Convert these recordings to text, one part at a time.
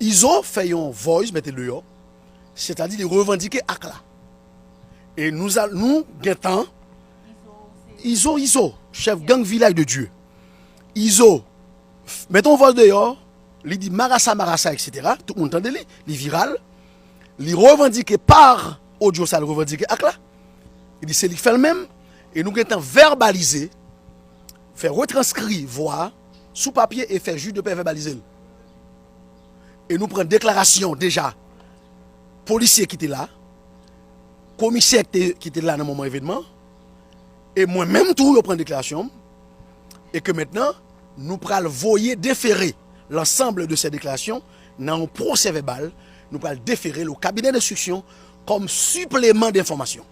ISO fait un voice, mettez-le là, c'est-à-dire de revendiquer ACLA. Et nous guettons ISO, chef gang village de Dieu. ISO, mettons voice dehors, il dit Marassa, etc. Tout le monde entend, il est viral. Il revendique par audio, ça le revendique ACLA. Il dit c'est lui fait le même. Et nous guettons verbaliser, faire retranscrire, voix, sous papier et faire juste de paix verbaliser. Et nous prenons déclaration déjà, policier qui était là, commissaire qui était là dans le moment événement, et moi-même tout, je prends déclaration, et que maintenant, nous prenons voyer déférer l'ensemble de ces déclarations dans un procès verbal, nous prenons déférer le cabinet d'instruction comme supplément d'information.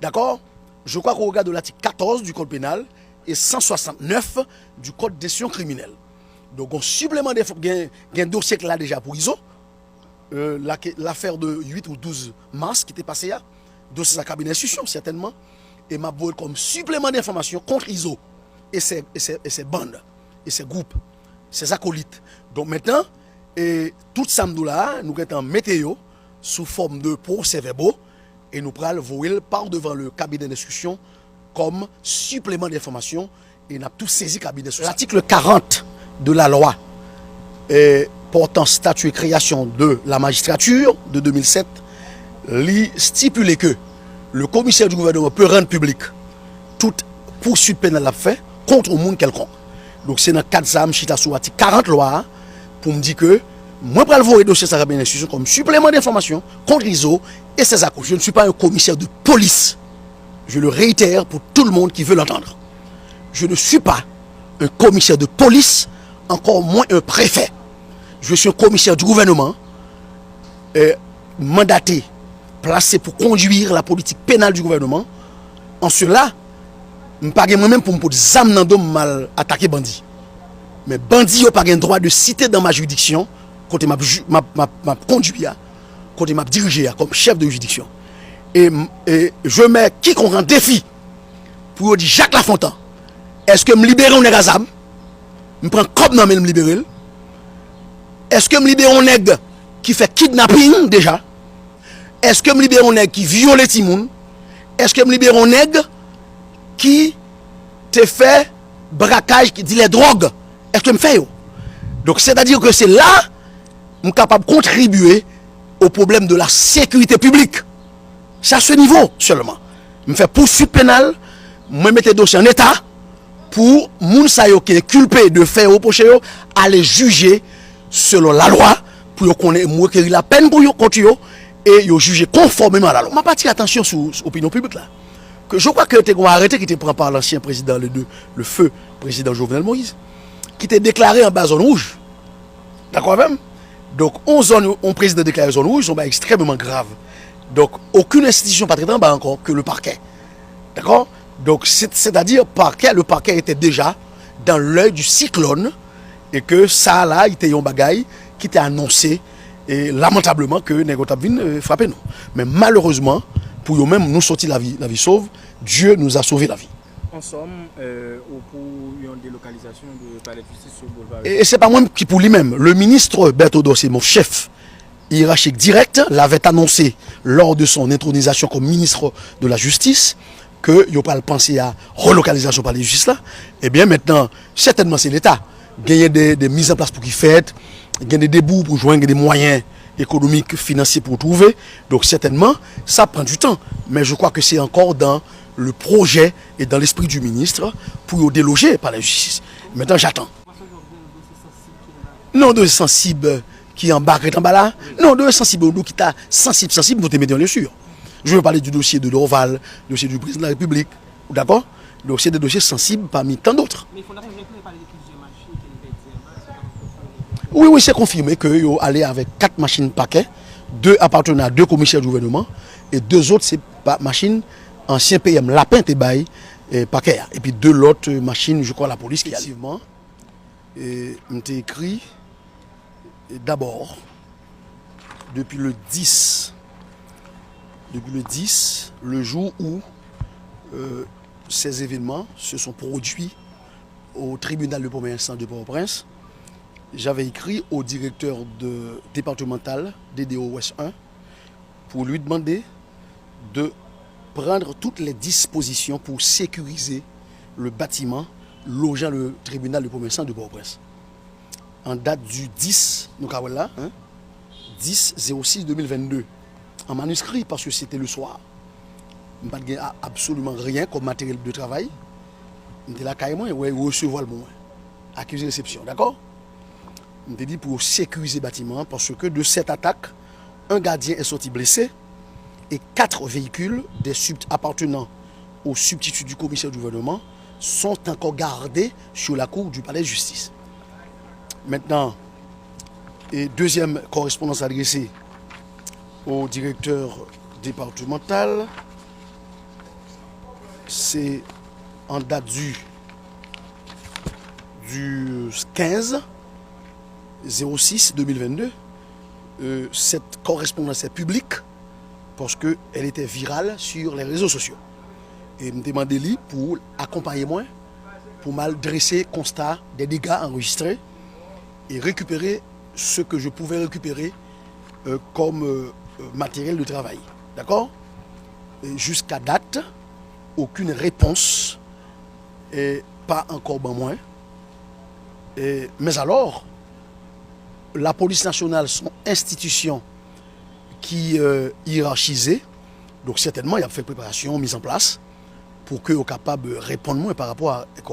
D'accord? Je crois qu'on regarde l'article 14 du Code pénal et 169 du Code d'instruction criminelle. Donc, un supplément d'information, il y a un dossier là déjà pour ISO, l'affaire de 8 ou 12 mars qui était passé là, dossier de la cabinet d'instruction certainement, et m'a beau comme supplément d'information contre ISO et ses bandes, et ses groupes, ses acolytes. Donc maintenant, tout samedi là, nous sommes en météo sous forme de procès-verbaux et nous prenons le voile par devant le cabinet d'instruction comme supplément d'information et nous avons tout saisi le cabinet d'instruction. L'article 40 de la loi portant statut et création de la magistrature de 2007 stipule que le commissaire du gouvernement peut rendre public toute poursuite pénale fait contre un monde quelconque. Donc c'est dans le cadre de ça, je suis sur l'article 40 loi pour me dire que moi, je vais le dossier de la cabinet d'instruction comme supplément d'information contre ISO et ses accords. Je ne suis pas un commissaire de police. Je le réitère pour tout le monde qui veut l'entendre. Je ne suis pas un commissaire de police, encore moins un préfet. Je suis un commissaire du gouvernement, mandaté, placé pour conduire la politique pénale du gouvernement. En cela, je ne suis pas moi-même pour me amener mal attaquer bandit. Mais bandit n'a pas le droit de citer dans ma juridiction, quand m'a conduit, quand m'a dirigé comme chef de juridiction. Et je mets quiconque en défi pour dire Jacques Lafontaine, est-ce que me libérer un nègre azam? Je prends comme non mais me libérer. Est-ce que me libérer un nègre qui fait kidnapping déjà? Est-ce que me libérer un nègre qui viole Timoun? Est-ce que me libérer un nègre qui te fait braquage, qui dit les drogues? Est-ce que me fait? Donc c'est-à-dire que c'est là je suis capable de contribuer au problème de la sécurité publique. C'est à ce niveau seulement. Je me fais poursuite pénale, je mets des dossiers en état pour moun sa yo qui est culpé de faire reprocher aller juger selon la loi pour qu'on ait requérir la peine pour yo contre yo et yo juger conformément à la loi. Je pas attention sur l'opinion publique là. Que je crois que tu as arrêté qui te prend par l'ancien président le feu président Jovenel Moïse qui t'a déclaré en bas zone rouge. D'accord même? Donc, on président déclaré zone rouge, sont extrêmement graves. Donc, aucune institution pas traitée en bas encore que le parquet. D'accord? Donc, c'est-à-dire le parquet était déjà dans l'œil du cyclone et que ça là, il était un bagaille qui était annoncé et lamentablement que Négotabvin frappait nous. Mais malheureusement, pour nous-mêmes, nous sortir la vie sauve, Dieu nous a sauvé la vie. En somme, pour une délocalisation de palais de justice sur le boulevard. Et c'est pas moi qui pour lui-même. Le ministre Berthoud, c'est mon chef hiérarchique direct, l'avait annoncé lors de son intronisation comme ministre de la Justice que il pas penser à relocalisation par les justices là. Eh bien maintenant, certainement c'est l'État. Il y a des mises en place pour qu'il fait, il y a des débouts pour joindre des moyens économiques, financiers pour trouver. Donc certainement, ça prend du temps. Mais je crois que c'est encore dans le projet et dans l'esprit du ministre pour déloger par la justice. Maintenant, j'attends. Non, de sensible qui embarque en bas là. Non, de sensible qui est sensible, vous te mettez bien sûr. Je veux parler du dossier de Dorval, du dossier du président de la République. D'accord? Donc, c'est des dossiers sensibles parmi tant d'autres. Mais il faudra parler de plusieurs machines. Oui, c'est confirmé qu'ils ont allé avec 4 machines paquets, 2 appartenant à 2 commissaires du gouvernement et 2 autres, c'est machines ancien PM Lapin Tebaï et paquet. Et puis 2 autres machines, je crois, la police qui a effectivement. Et on t'a écrit d'abord, depuis le 10, le jour où ces événements se sont produits au tribunal de première instance de Port-au-Prince, j'avais écrit au directeur départemental DDO Ouest 1 pour lui demander de prendre toutes les dispositions pour sécuriser le bâtiment logeant le tribunal de premier instance de Port-au-Prince. En date du 10, nous avons là, 10/06/2022, en manuscrit parce que c'était le soir. Je n'ai pas absolument rien comme matériel de travail. Je suis là carrément et recevoir le moment. Accusé réception, d'accord? Je dit pour sécuriser le bâtiment parce que de cette attaque, un gardien est sorti blessé et 4 véhicules appartenant au substitut du commissaire du gouvernement sont encore gardés sur la cour du palais de justice. Maintenant, et deuxième correspondance adressée au directeur départemental, c'est en date du 15/06/2022. Cette correspondance est publique parce qu'elle était virale sur les réseaux sociaux. Et me demandé lui pour accompagner moi, pour mal dresser constat des dégâts enregistrés et récupérer ce que je pouvais récupérer comme matériel de travail. D'accord? Jusqu'à date, aucune réponse, et pas encore ben moins. Mais alors, la police nationale, son institution qui hiérarchisée, donc certainement il y a fait préparation, mise en place, pour qu'ils soient capables de répondre moins par rapport à